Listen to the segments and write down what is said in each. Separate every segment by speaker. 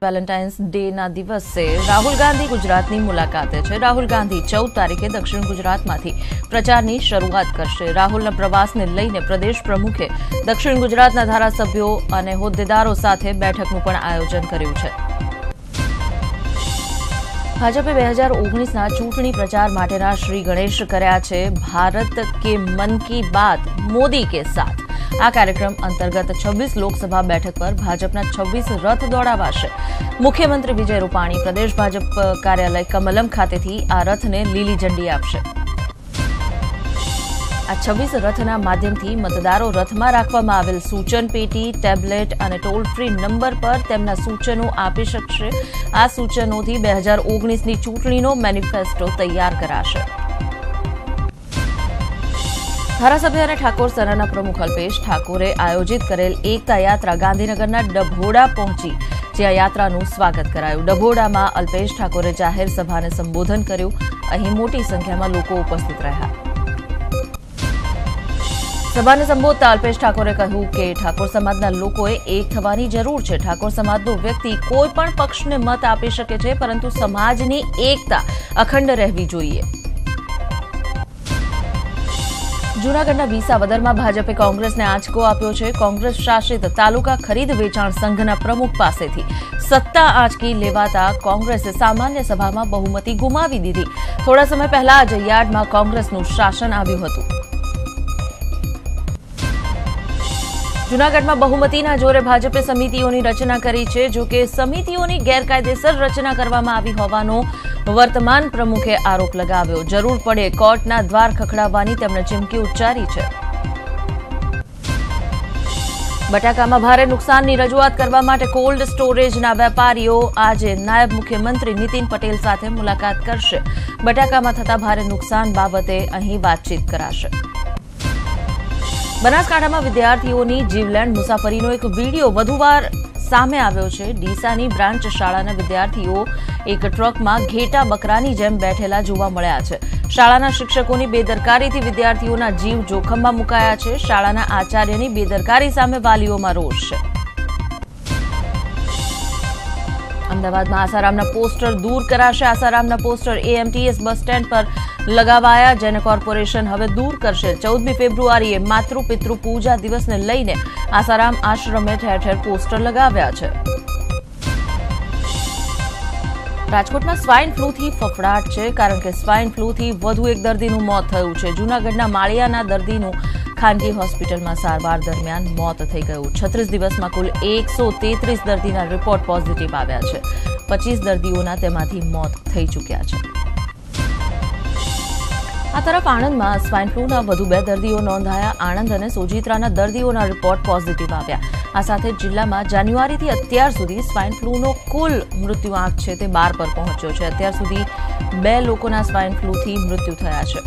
Speaker 1: Valentine's ડેના દિવસે રાહુલ ગાંધી ગુજરાતની મુલાકાતે છે। રાહુલ ગાંધી 14 તારીખે દક્ષિણ ગુજરાતમાંથી પ્રચારની શરૂઆત કરશે। રાહુલના પ્રવાસને લઈને પ્રદેશ પ્રમુખે દક્ષિણ ગુજરાતના ધારાસભ્યો અને હોદ્દેદારો સાથે બેઠકનું પણ આયોજન કર્યું છે। ભાજપે 2019ના ચૂંટણી પ્રચાર માટેના શ્રી ગણેશ કર્યા છે। ભારત કે મન કી બાત મોદી કે સાથ આ કાર્યક્રમ અંતર્ગત 26 લોકસભા બેઠક પર ભાજપના 26 રથ દોડાવાશે। મુખ્યમંત્રી વિજય રૂપાણી પ્રદેશ ભાજપ કાર્યાલય કમલમ ખાતેથી આ રથને લીલી ઝંડી આપશે। આ 26 રથના માધ્યમથી મતદારો રથમાં રાખવામાં આવેલ સૂચન પેટી, ટેબ્લેટ અને ટોલ ફ્રી નંબર પર તેમના સૂચનો આપી શકશે। આ સૂચનોથી 2019ની ચૂંટણીનો મેનિફેસ્ટો તૈયાર કરાશે। ધારાસભ્ય અને ઠાકોર સેનાના પ્રમુખ અલ્પેશ ઠાકોરે આયોજિત કરેલ એકતા યાત્રા ગાંધીનગરના ડભોડા પહોંચી, જ્યાં યાત્રાનું સ્વાગત કરાયું। ડભોડામાં અલ્પેશ ઠાકોરે જાહેર સભાને સંબોધન કર્યું। અહીં મોટી સંખ્યામાં લોકો ઉપસ્થિત રહ્યા। સભાને સંબોધતા અલ્પેશ ઠાકોરે કહ્યું કે ઠાકોર સમાજના લોકોએ એક થવાની જરૂર છે। ઠાકોર સમાજનો વ્યક્તિ કોઈ પણ પક્ષને મત આપી શકે છે, પરંતુ સમાજની એકતા અખંડ રહેવી જોઈએ। જૂનાગઢના વિસાવદરમાં ભાજપે કોંગ્રેસને આંચકો આપ્યો છે। કોંગ્રેસ શાસિત તાલુકા ખરીદ વેચાણ સંઘના પ્રમુખ પાસેથી સત્તા આંચકી લેવાતા કોંગ્રેસે સામાન્ય સભામાં બહુમતી ગુમાવી દીધી। થોડા સમય પહેલા જ યાર્ડમાં કોંગ્રેસનું શાસન આવ્યું હતું। જૂનાગઢમાં બહુમતીના જોરે ભાજપે સમિતિઓની રચના કરી છે। જો કે સમિતિઓની ગેરકાયદેસર રચના કરવામાં આવી હોવાનો વર્તમાન પ્રમુખે આરોપ લગાવ્યો। જરૂર પડે કોર્ટના દ્વાર ખખડાવવાની તેમણે ચીમકી ઉચ્ચારી છે। બટાકામાં ભારે નુકસાનની રજૂઆત કરવા માટે કોલ્ડ સ્ટોરેજના વેપારીઓ આજે નાયબ મુખ્યમંત્રી નીતિન પટેલ સાથે મુલાકાત કરશે। બટાકામાં થતા ભારે નુકસાન બાબતે અહીં વાતચીત કરાશે। બનાસકાંઠામાં વિદ્યાર્થીઓની જીવલેણ મુસાફરીનો એક વીડિયો વધુવાર સામે આવ્યો છે। ડીસાની બ્રાન્ચ શાળાના વિદ્યાર્થીઓ એક ટ્રકમાં ઘેટા બકરાની જેમ બેઠેલા જોવા મળ્યા છે। શાળાના શિક્ષકોની બેદરકારીથી વિદ્યાર્થીઓના જીવ જોખમમાં મુકાયા છે। શાળાના આચાર્યની બેદરકારી સામે વાલીઓમાં રોષ છે। અમદાવાદમાં આસારામના પોસ્ટર દૂર કરાશે। આસારામના પોસ્ટર એએમટીએસ બસ સ્ટેન્ડ પર લગાવાયા, જેને કોર્પોરેશન હવે દૂર કરશે। 14મી ફેબ્રુઆરીએ માતૃપિતૃ પૂજા દિવસને લઈને આસારામ આશ્રમે ઠેર ઠેર પોસ્ટર લગાવ્યા છે। રાજકોટમાં સ્વાઇન ફ્લૂથી ફફડાટ છે, કારણ કે સ્વાઇન ફ્લૂથી વધુ એક દર્દીનું મોત થયું છે। જૂનાગઢના માળિયાના દર્દીનું ખાનગી હોસ્પિટલમાં સારવાર દરમિયાન મોત થઈ ગયું। 36 દિવસમાં કુલ 133 દર્દીના રિપોર્ટ પોઝિટિવ આવ્યા છે। 25 દર્દીઓના તેમાંથી મોત થઈ ચૂક્યા છે। આ તરફ આણંદમાં સ્વાઇન ફ્લૂના વધુ 2 દર્દીઓ નોંધાયા। આણંદ અને સોજિત્રાના દર્દીઓના રિપોર્ટ પોઝિટિવ આવ્યા। આ સાથે જિલ્લામાં જાન્યુઆરીથી અત્યાર સુધી સ્વાઇન ફ્લૂનો કુલ મૃત્યુઆંક છે તે 12 પર પહોંચ્યો છે। અત્યાર સુધી 2 લોકોના સ્વાઇન ફ્લૂથી મૃત્યુ થયા છે।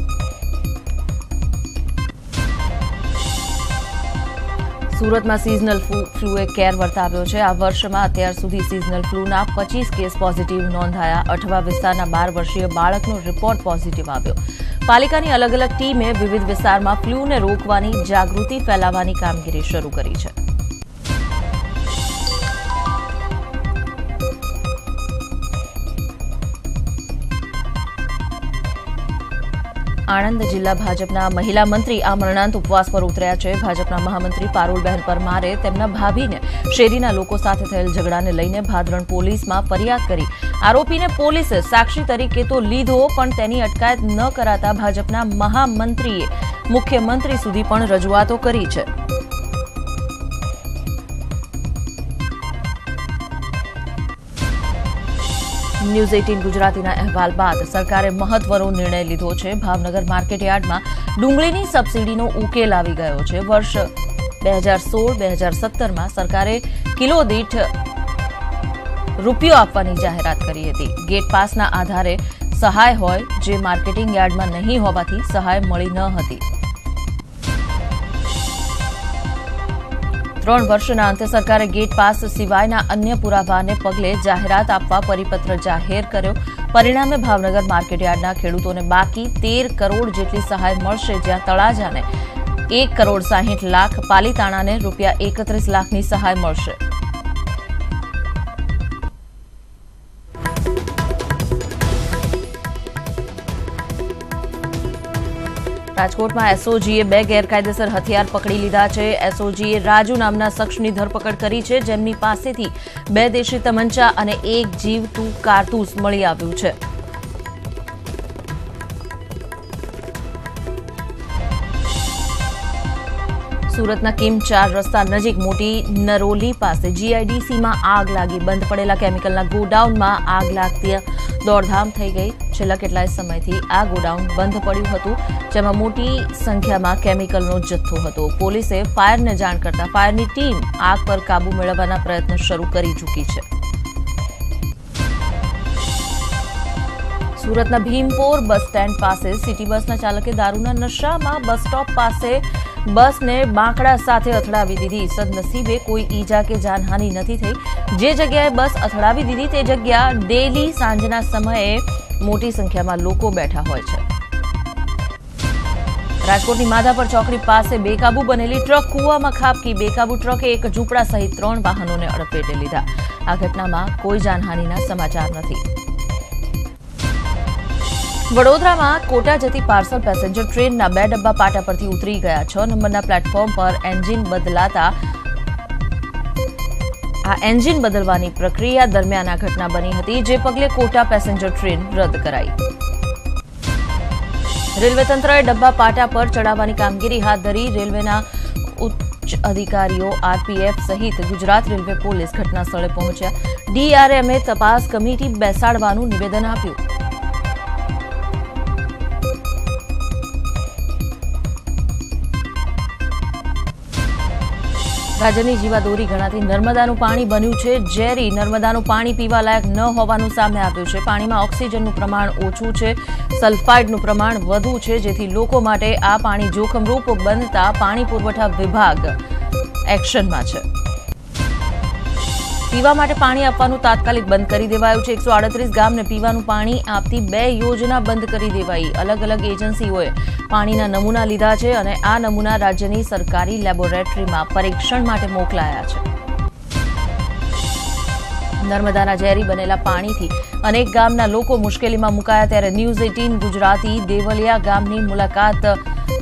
Speaker 1: સુરતમાં સિઝનલ ફ્લૂએ કેર વર્તાવ્યો છે। આ વર્ષમાં અત્યાર સુધી સિઝનલ ફ્લૂના 25 કેસ પોઝિટિવ નોંધાયા। અઠવા વિસ્તારના 12 વર્ષીય બાળકનો રિપોર્ટ પોઝિટિવ આવ્યો। પાલિકાની અલગ અલગ ટીમે વિવિધ વિસ્તારમાં ફ્લૂને રોકવાની જાગૃતિ ફેલાવવાની કામગીરી શરૂ કરી છે। આણંદ જિલ્લા ભાજપના મહિલા મંત્રી આમરણાંત ઉપવાસ પર ઉતર્યા છે। ભાજપના મહામંત્રી પારુલબહેન પરમારે તેમના ભાભીને શેરીના લોકો સાથે થયેલ ઝઘડાને લઈને ભાદરણ પોલીસમાં ફરિયાદ કરી। આરોપીને પોલીસે સાક્ષી તરીકે તો લીધો, પણ તેની અટકાયત ન કરાતા ભાજપના મહામંત્રીએ મુખ્યમંત્રી સુધી પણ રજૂઆતો કરી છે। ન્યૂઝ 18 ગુજરાતીના અહેવાલ બાદ સરકારે મહત્વનો નિર્ણય લીધો છે। ભાવનગર માર્કેટયાર્ડમાં ડુંગળીની સબસિડીનો ઉકેલ આવી ગયો છે। વર્ષ 2016-2017માં સરકારે કિલો દીઠ રૂપિયો આપવાની જાહેરાત કરી હતી। ગેટ પાસના આધારે સહાય હોય, જે માર્કેટિંગ યાર્ડમાં નહીં હોવાથી સહાય મળી ન હતી। 3 વર્ષના અંતે સરકારે ગેટ પાસ સિવાયના અન્ય પુરાવાને પગલે જાહેરાત આપવા પરિપત્ર જાહેર કર્યો। પરિણામે ભાવનગર માર્કેટયાર્ડના ખેડૂતોને બાકી 13 કરોડ જેટલી સહાય મળશે, જ્યાં તળાજાને 1,60,00,000, પાલીતાણાને ₹31 લાખની સહાય મળશે। રાજકોટમાં એસઓજીએ 2 ગેરકાયદેસર હથિયાર પકડી લીધા છે. એસઓજીએ રાજુ નામના શખ્સની ધરપકડ કરી છે, જેમની પાસેથી 2 દેશી તમંચા અને 1 જીવતું કારતૂસ મળી આવ્યું છે. સુરતના કિમ 4 રસ્તા નજીક મોટી નરોલી પાસે જીઆઈડીસીમાં આગ લાગી. બંધ પડેલા કેમિકલના ગોડાઉનમાં આગ લાગતી દોડધામ થઈ ગઈ. છેલ્લા કેટલાય સમયથી આ ગોડાઉન બંધ પડ્યું હતું, જેમાં મોટી સંખ્યામાં કેમિકલનો જથ્થો હતો. પોલીસે ફાયરને જાણ કરતા ફાયરની ટીમ આગ પર કાબુ મેળવવાના પ્રયત્ન શરૂ કરી ચૂકી છે. સુરતના ભીમપોર બસ સ્ટેન્ડ પાસે સિટી બસના ચાલકે દારૂના નશામાં બસ સ્ટોપ પાસે બસને બાંકડા સાથે અથડાવી દીધી. સદનસીબે કોઈ ઈજા કે જાનહાનિ નથી થઈ. જે જગ્યાએ બસ અથડાવી દીધી તે જગ્યા ડેલી સાંજના સમયે મોટી સંખ્યામાં લોકો બેઠા હોય છે. રાજકોટની માધાપર ચોકડી પાસે બેકાબુ બનેલી ટ્રક કૂવામાં ખાબકી. બેકાબુ ટ્રકે એક ઝૂંપડા સહિત 3 વાહનોને અડફેટે લીધા. આ ઘટનામાં કોઈ જાનહાનિના સમાચાર નથી. વડોદરામાં કોટા જતી પાર્સલ પેસેન્જર ટ્રેનના 2 ડબ્બા પાટા પરથી ઉતરી ગયા. 6 નંબરના પ્લેટફોર્મ પર એન્જિન બદલાતા આ એન્જિન બદલવાની પ્રક્રિયા દરમિયાન આ ઘટના બની હતી, જે પગલે કોટા પેસેન્જર ટ્રેન રદ કરાઈ. રેલવે તંત્રએ ડબ્બા પાટા પર ચડાવવાની કામગીરી હાથ ધરી. રેલવેના ઉચ્ચ અધિકારીઓ, આરપીએફ સહિત ગુજરાત રેલવે પોલીસ ઘટના સ્થળે પહોંચ્યા. ડીઆરએમએ તપાસ કમિટી બેસાડવાનું નિવેદન આપ્યું. રાજ્યની જીવાદોરી ગણાતી નર્મદાનું પાણી બન્યું છે ઝેરી. નર્મદાનું પાણી પીવા લાયક ન હોવાનું સામે આવ્યું છે. પાણીમાં ઓક્સિજનનું પ્રમાણ ઓછું છે, સલ્ફાઇડનું પ્રમાણ વધુ છે, જેથી લોકો માટે આ પાણી જોખમરૂપ બનતા પાણી પુરવઠા વિભાગ એક્શનમાં છે. પીવા માટે પાણી આપવાનું તાત્કાલિક બંધ કરી દેવાયું છે. 138 ગામને પીવાનું પાણી આપતી 2 યોજના બંધ કરી દેવાઈ. અલગ અલગ એજન્સીઓએ પાણીના નમૂના લીધા છે અને આ નમૂના રાજ્યની સરકારી લેબોરેટરીમાં પરીક્ષણ માટે મોકલાયા છે. નર્મદાના ઝેરી બનેલા પાણીથી અનેક ગામના લોકો મુશ્કેલીમાં મુકાયા, ત્યારે ન્યૂઝ 18 ગુજરાતી દેવલિયા ગામની મુલાકાત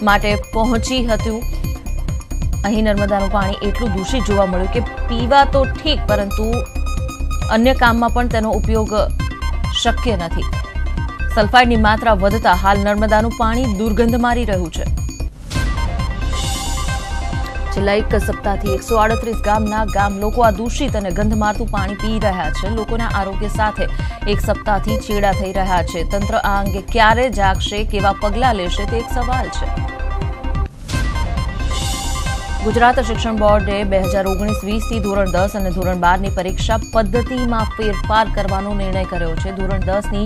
Speaker 1: માટે પહોંચી હતું. અહીં નર્મદાનું પાણી એટલું દૂષિત જોવા મળ્યું કે પીવા તો ઠીક, પરંતુ અન્ય કામમાં પણ તેનો ઉપયોગ શક્ય નથી. સલ્ફાઇડની માત્રા વધતા હાલ નર્મદાનું પાણી દુર્ગંધ મારી રહ્યું છે. છેલ્લા 1 સપ્તાહથી 138 ગામના લોકો આ દૂષિત અને ગંધ મારતું પાણી પી રહ્યા છે. લોકોના આરોગ્ય સાથે 1 સપ્તાહથી ચેડા થઈ રહ્યા છે. તંત્ર આ અંગે ક્યારે જાગશે, કેવા પગલાં લેશે, તે એક સવાલ છે. ગુજરાત શિક્ષણ બોર્ડે 2019-20થી ધોરણ 10 અને ધોરણ 12ની પરીક્ષા પદ્ધતિમાં ફેરફાર કરવાનો નિર્ણય કર્યો છે. ધોરણ 10ની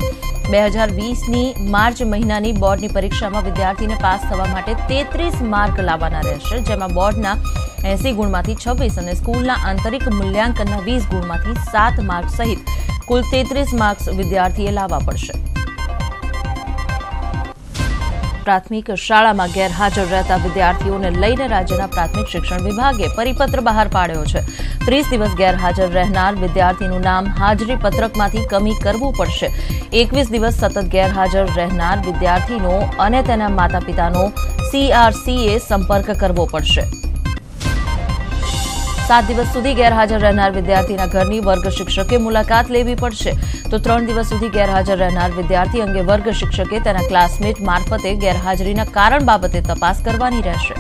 Speaker 1: 2020ની માર્ચ મહિનાની બોર્ડની પરીક્ષામાં વિદ્યાર્થીને પાસ થવા માટે 33 માર્ક લાવવાના રહેશે, જેમાં બોર્ડના 80 ગુણમાંથી 26 અને સ્કૂલના આંતરિક મૂલ્યાંકનના 20 ગુણમાંથી 7 માર્ક સહિત કુલ 33 માર્ક્સ વિદ્યાર્થીએ લાવવા પડશે. પ્રાથમિક શાળામાં ગેરહાજર રહેતા વિદ્યાર્થીઓને લઈને રાજ્યના પ્રાથમિક શિક્ષણ વિભાગે પરિપત્ર બહાર પાડ્યો છે. 30 દિવસ ગેરહાજર રહેનાર વિદ્યાર્થીનું નામ હાજરી પત્રકમાંથી કમી કરવું પડશે. 21 દિવસ સતત ગેરહાજર રહેનાર વિદ્યાર્થીનો અને તેના માતા પિતાનો CRCએ સંપર્ક કરવો પડશે. 7 દિવસ સુધી ગેરહાજર રહેનાર વિદ્યાર્થીના ઘરની વર્ગ શિક્ષકે મુલાકાત લેવી પડશે. તો 3 દિવસ સુધી ગેરહાજર રહેનાર વિદ્યાર્થી અંગે વર્ગ શિક્ષકે તેના ક્લાસમેટ મારફતે ગેરહાજરીના કારણ બાબતે તપાસ કરવાની રહેશે.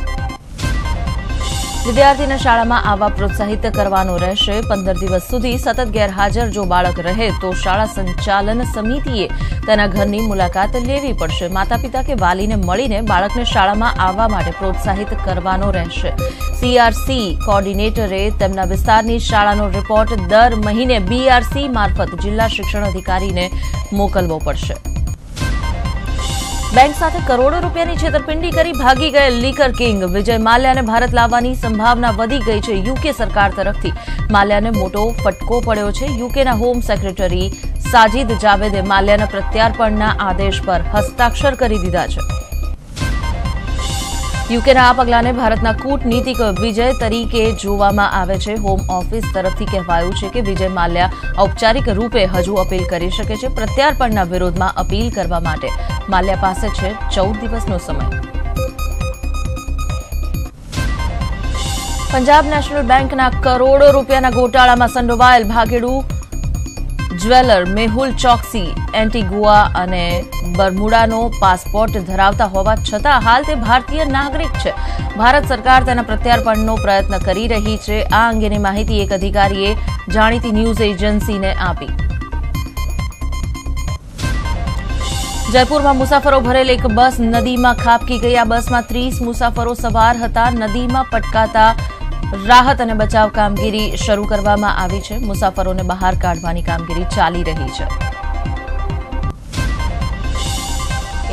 Speaker 1: વિદ્યાર્થીને શાળામાં આવવા પ્રોત્સાહિત કરવાનો રહેશે. 15 દિવસ સુધી સતત ગેરહાજર જો બાળક રહે તો શાળા સંચાલન સમિતિએ તેના ઘરની મુલાકાત લેવી પડશે. માતા પિતા કે વાલીને મળીને બાળકને શાળામાં આવવા માટે પ્રોત્સાહિત કરવાનો રહેશે. CRC કોર્ડિનેટરે તેમના વિસ્તારની શાળાનો રિપોર્ટ દર મહિને BRC મારફત જિલ્લા શિક્ષણ અધિકારીને મોકલવો પડશે. બેંક સાથે કરોડો રૂપિયાની છેતરપિંડી કરી ભાગી ગયેલ લીકર કિંગ વિજય માલ્યાને ભારત લાવવાની સંભાવના વધી ગઈ છે. યુકે સરકાર તરફથી માલ્યાને મોટો ફટકો પડ્યો છે. યુકેના હોમ સેક્રેટરી સાજિદ જાવેદે માલ્યાના પ્રત્યાર્પણના આદેશ પર હસ્તાક્ષર કરી દીધા છે. યુકેના આ પગલાને ભારતના કૂટનીતિક વિજય તરીકે જોવામાં આવે છે. હોમ ઓફિસ તરફથી કહેવાયું છે કે વિજય માલ્યા ઔપચારિક રૂપે હજુ અપીલ કરી શકે છે. પ્રત્યાર્પણના વિરોધમાં અપીલ કરવા માટે માલ્યા પાસે છે 14 દિવસનો સમય. પંજાબ નેશનલ બેંકના કરોડો રૂપિયાના ગોટાળામાં સંડોવાયેલ ભાગેડુ જ્વેલર મેહુલ ચોકસી એન્ટીગુઆ અને બર્મુડાનો પાસપોર્ટ ધરાવતા હોવા છતાં હાલ તે ભારતીય નાગરિક છે. ભારત સરકાર તેના પ્રત્યાર્પણનો પ્રયત્ન કરી રહી છે. આ અંગેની માહિતી એક અધિકારીએ જાણીતી ન્યૂઝ એજન્સીને આપી. જયપુરમાં મુસાફરો ભરેલ એક બસ નદીમાં ખાબકી ગઈ. આ બસમાં 30 મુસાફરો સવાર હતા. નદીમાં પટકાતા રાહત અને બચાવ કામગીરી શરૂ કરવામાં આવી છે. મુસાફરોને બહાર કાઢવાની કામગીરી ચાલી રહી છે.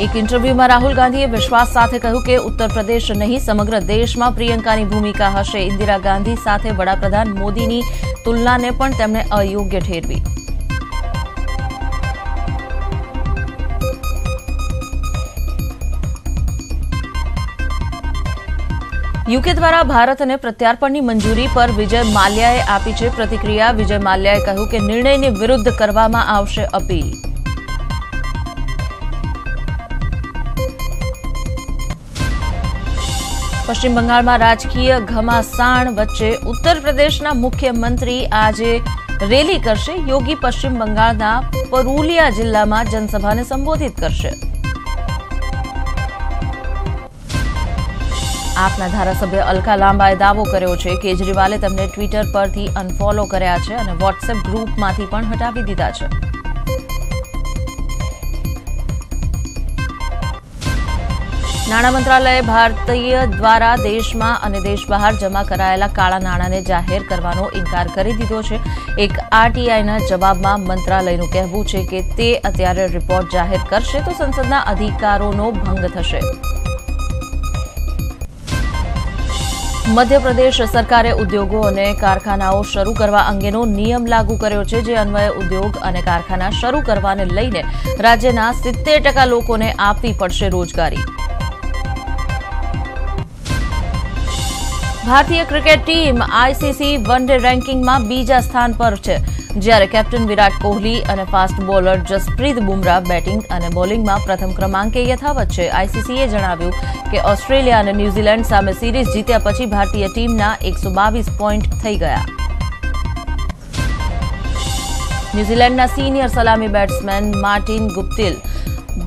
Speaker 1: એક ઇન્ટરવ્યુમાં રાહુલ ગાંધીએ વિશ્વાસ સાથે કહ્યું કે ઉત્તર પ્રદેશ નહીં સમગ્ર દેશમાં પ્રિયંકાની ભૂમિકા હશે. ઇન્દિરા ગાંધી સાથે વડાપ્રધાન મોદીની તુલનાને પણ તેમણે અયોગ્ય ઠેરવી. યુકે દ્વારા ભારતને પ્રત્યાર્પણની મંજૂરી પર વિજય માલ્યાએ આપી છે પ્રતિક્રિયા. વિજય માલ્યાએ કહ્યું કે નિર્ણયની વિરુદ્ધ કરવામાં આવશે અપીલ. પશ્ચિમ બંગાળમાં રાજકીય ઘમાસાણ વચ્ચે ઉત્તર પ્રદેશના મુખ્યમંત્રી આજે રેલી કરશે. યોગી પશ્ચિમ બંગાળના પુરુલિયા જિલ્લામાં જનસભાને સંબોધિત કરશે. આપના ધારાસભ્ય અલકા લાંબાએ દાવો કર્યો છે કેજરીવાલે તેમને ટ્વિટર પરથી અનફોલો કર્યા છે અને વોટ્સએપ ગ્રુપમાંથી પણ હટાવી દીધા છે. નાણાં મંત્રાલયે ભારતીય દ્વારા દેશમાં અને દેશ બહાર જમા કરાયેલા કાળા નાણાંને જાહેર કરવાનો ઇનકાર કરી દીધો છે. એક આરટીઆઈના જવાબમાં મંત્રાલયનું કહેવું છે કે તે અત્યારે રિપોર્ટ જાહેર કરશે તો સંસદના અધિકારોનો ભંગ થશે. મધ્યપ્રદેશ સરકારે ઉદ્યોગો અને કારખાનાઓ શરૂ કરવા અંગેનો નિયમ લાગુ કર્યો છે જે અન્વયે ઉદ્યોગ અને કારખાના શરૂ કરવાને લઈને રાજ્યના 70% લોકોને આપવી પડશે રોજગારી. ભારતીય cricket team ICC one day રેન્કિંગમાં બીજા સ્થાન પર છે જ્યારે કેપ્ટન વિરાટ કોહલી અને fast bowler Jasprit Bumrah batting અને બોલિંગમાં પ્રથમ ક્રમાંકે યથાવત છે. આઈસીસીએ જણાવ્યું કે ઓસ્ટ્રેલિયા અને ન્યૂઝીલેન્ડ સામે સિરીઝ જીત્યા પછી ભારતીય ટીમના 122 પોઈન્ટ થઈ ગયા. ન્યૂઝીલેન્ડના સિનિયર સલામી બેટ્સમેન માર્ટિન ગુપ્ટિલ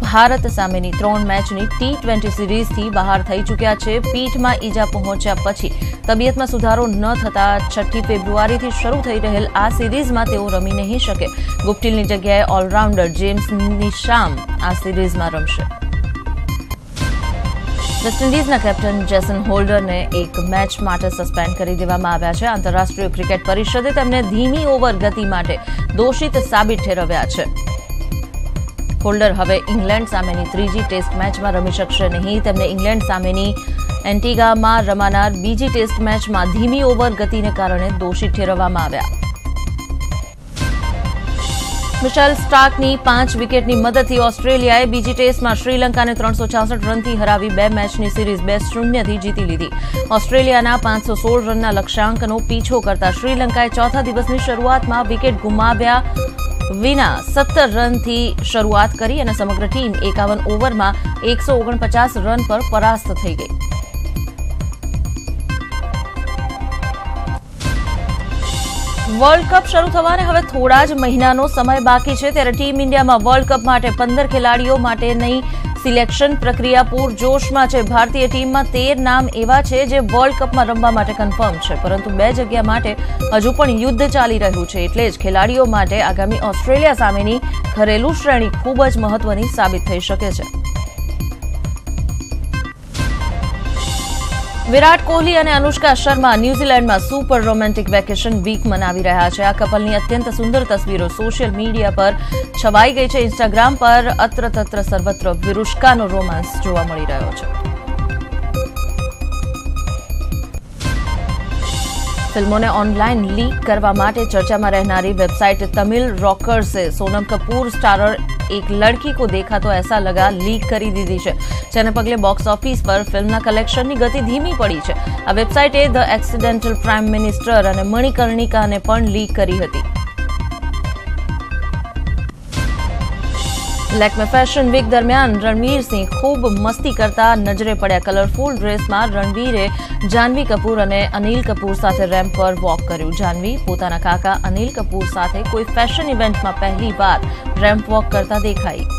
Speaker 1: ભારત સામેની 3 મેચની T20 સિરીઝથી બહાર થઈ ચૂક્યા છે. પીઠમાં ઈજા પહોંચ્યા પછી તબિયતમાં સુધારો ન થતા 6 ફેબ્રુઆરીથી શરૂ થઈ રહેલ આ સિરીઝમાં તેઓ રમી નહીં શકે. ગુપ્ટિલની જગ્યાએ ઓલરાઉન્ડર જેમ્સ નિશામ આ સિરીઝમાં રમશે. વેસ્ટ ઇન્ડિઝના કેપ્ટન જેસન હોલ્ડરને એક મેચ માટે સસ્પેન્ડ કરી દેવામાં આવ્યા છે. આંતરરાષ્ટ્રીય ક્રિકેટ પરિષદે તેમને ધીમી ઓવર ગતિ માટે દોષિત સાબિત ઠેરવ્યા છે. હોલ્ડર હવે ઇંગ્લેન્ડ સામેની 3જી ટેસ્ટ મેચમાં રમી શકશે નહીં. તેમને ઇંગ્લેન્ડ સામેની એન્ટીગામાં રમાનાર બીજી ટેસ્ટ મેચમાં ધીમી ઓવર ગતિને કારણે દોષિત ઠેરવવામાં આવ્યા. મિશેલ સ્ટાર્કની 5 વિકેટની મદદથી ઓસ્ટ્રેલિયાએ બીજી ટેસ્ટમાં શ્રીલંકાને 366 રનથી હરાવી 2 મેચની સિરીઝ 2-0થી જીતી લીધી. ઓસ્ટ્રેલિયાના 516 રનના લક્ષ્યાંકનો પીછો કરતા શ્રીલંકાએ ચોથા દિવસની શરૂઆતમાં વિકેટ ગુમાવ્યા વિના 17 રનથી શરૂઆત કરી અને સમગ્ર ટીમ 51 ઓવરમાં 149 રન પર પરાસ્ત થઈ ગઈ. વર્લ્ડ કપ શરૂ થવાને હવે થોડા જ મહિનાનો સમય બાકી છે ત્યારે ટીમ ઇન્ડિયામાં વર્લ્ડ કપ માટે 15 ખેલાડીઓ માટેની સિલેક્શન પ્રક્રિયા પૂરજોશમાં છે. ભારતીય ટીમમાં 13 નામ એવા છે જે વર્લ્ડ કપમાં રમવા માટે કન્ફર્મ છે પરંતુ 2 જગ્યા માટે હજુ પણ યુદ્ધ ચાલી રહ્યું છે. એટલે જ ખેલાડીઓ માટે આગામી ઓસ્ટ્રેલિયા સામેની ઘરેલું શ્રેણી ખૂબ જ મહત્વની સાબિત થઈ શકે છે. વિરાટ કોહલી અને અનુષ્કા શર્મા ન્યૂઝીલેન્ડમાં સુપર રોમેન્ટિક વેકેશન વીક મનાવી રહ્યા છે. આ કપલની અત્યંત સુંદર તસવીરો સોશિયલ મીડિયા પર છવાઈ ગઈ છે. ઇન્સ્ટાગ્રામ પર અત્ર તત્ર સર્વત્ર વિરુષ્કાનો રોમાન્સ જોવા મળી રહ્યો છે. ફિલ્મોને ઓનલાઈન લીક કરવા માટે ચર્ચામાં રહેનારી વેબસાઇટ તમિલ રોકર્સે સોનમ કપૂર સ્ટારર એક લડકી કો દેખા તો ऐसा लगा લીક કરી દીધી છે. જેને પગલે બોક્સ ઓફિસ પર ફિલ્મના કલેક્શનની ગતિ ધીમી પડી છે. આ વેબસાઇટે ધ એક્સિડેન્ટલ પ્રાઇમ મિનિસ્ટર અને મણિકર્ણિકાને પણ લીક કરી હતી. લેકમે ફેશન વીક દરમિયાન રણવીર સિંહ ખૂબ મસ્તી કરતા નજરે પડ્યા. કલરફુલ ડ્રેસમાં રણવીરે જાહ્નવી કપૂર અને અનિલ કપૂર સાથે રેમ્પ પર વોક કર્યું. જાહ્નવી પોતાના કાકા અનિલ કપૂર સાથે કોઈ ફેશન ઇવેન્ટમાં પહેલી વાર રેમ્પ વોક કરતા દેખાઈ.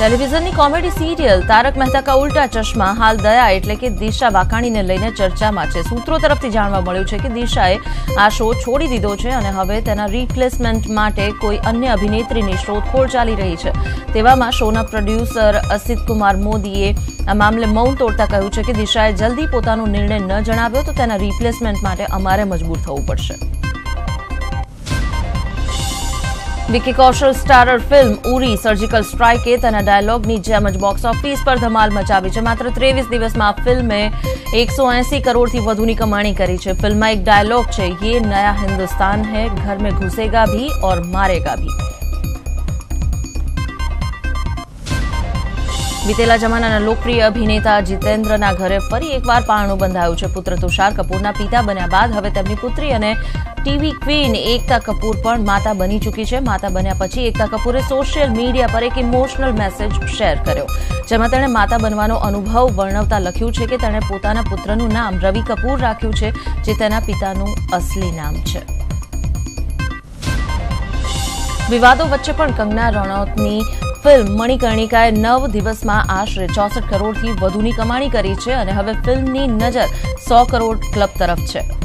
Speaker 1: ટેલિવિઝનની કોમેડી સિરિયલ તારક મહેતા કા ઉલ્ટા ચશ્મા હાલ દયા એટલે કે દિશા વાકાણીને લઈને ચર્ચામાં છે. સૂત્રો તરફથી જાણવા મળ્યું છે કે દિશાએ આ શો છોડી દીધો છે અને હવે તેના રિપ્લેસમેન્ટ માટે કોઈ અન્ય અભિનેત્રીની શોધખોળ ચાલી રહી છે. તેવામાં શોના પ્રોડ્યુસર અસિત કુમાર મોદીએ આ મામલે મૌન તોડતા કહ્યું છે કે દિશાએ જલ્દી પોતાનો નિર્ણય ન જણાવ્યો તો તેના રિપ્લેસમેન્ટ માટે અમારે મજબૂર થવું પડશે. Vicky Kaushal starrer film Uri surgical સ્ટ્રાઇકે તેના ડાયલોગની જેમ જ બોક્સ ઓફિસ પર ધમાલ મચાવી છે. માત્ર 23 દિવસમાં આ ફિલ્મે 180 કરોડથી વધુની કમાણી કરી છે. ફિલ્મમાં એક ડાયલોગ છે, ये नया हिंदुस्तान है, घर में घुसेगा भी और मारेगा भी. બીતેલા જમાનાના લોકપ્રિય અભિનેતા જીતેન્દ્રના ઘરે ફરી એકવાર પારણું બંધાયું છે. પુત્ર તુષાર કપૂરના પિતા બન્યા બાદ હવે તેમની પુત્રી અને ટીવી ક્વીન એકતા કપૂર પણ માતા બની ચૂકી છે. માતા બન્યા પછી એકતા કપૂરે સોશિયલ મીડિયા પર એક ઇમોશનલ મેસેજ શેર કર્યો, જેમાં તેણે માતા બનવાનો અનુભવ વર્ણવતા લખ્યું છે કે તેણે પોતાના પુત્રનું નામ રવિ કપૂર રાખ્યું છે, જે તેના પિતાનું અસલી નામ છે. વિવાદો વચ્ચે પણ કંગના રનૌતની ફિલ્મ મણિકર્ણિકાએ 9 દિવસમાં આશરે 64 કરોડથી વધુની કમાણી કરી છે અને હવે ફિલ્મની નજર 100 કરોડ ક્લબ તરફ છે.